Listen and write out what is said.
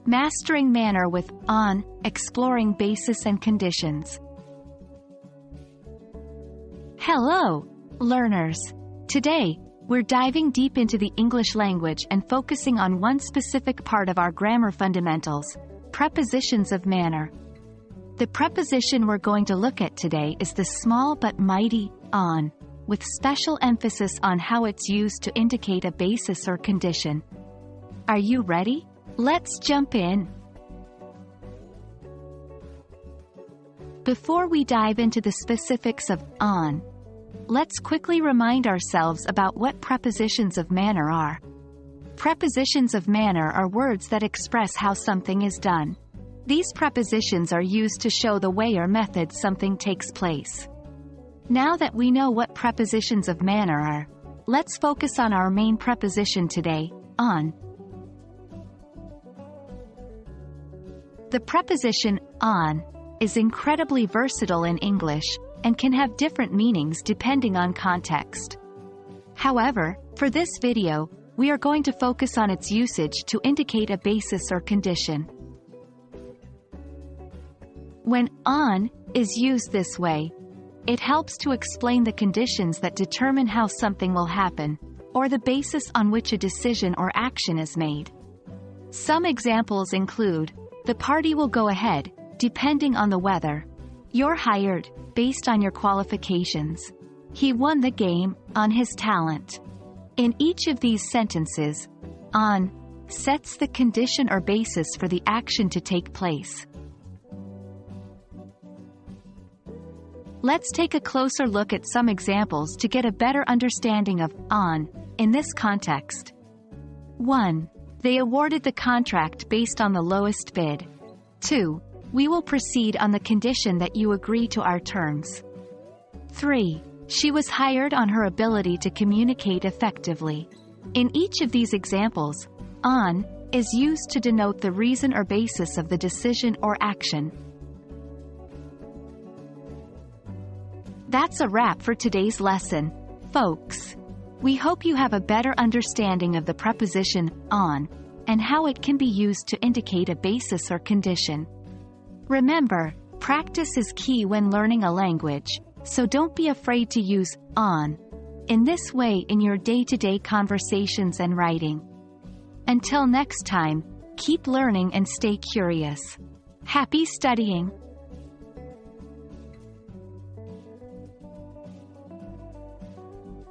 Mastering Manner with On, Exploring Basis and Conditions. Hello, learners. Today, we're diving deep into the English language and focusing on one specific part of our grammar fundamentals, prepositions of manner. The preposition we're going to look at today is the small but mighty on, with special emphasis on how it's used to indicate a basis or condition. Are you ready? Let's jump in. Before we dive into the specifics of on, let's quickly remind ourselves about what prepositions of manner are. Prepositions of manner are words that express how something is done. These prepositions are used to show the way or method something takes place. Now that we know what prepositions of manner are, let's focus on our main preposition today, on. The preposition on is incredibly versatile in English and can have different meanings depending on context. However, for this video, we are going to focus on its usage to indicate a basis or condition. When on is used this way, it helps to explain the conditions that determine how something will happen, or the basis on which a decision or action is made. Some examples include, the party will go ahead, depending on the weather. You're hired, based on your qualifications. He won the game, on his talent. In each of these sentences, on sets the condition or basis for the action to take place. Let's take a closer look at some examples to get a better understanding of on in this context. 1. They awarded the contract based on the lowest bid. 2. We will proceed on the condition that you agree to our terms. 3. She was hired on her ability to communicate effectively. In each of these examples, on is used to denote the reason or basis of the decision or action. That's a wrap for today's lesson, folks. We hope you have a better understanding of the preposition on and how it can be used to indicate a basis or condition. Remember, practice is key when learning a language, so don't be afraid to use on in this way in your day-to-day conversations and writing. Until next time, keep learning and stay curious. Happy studying!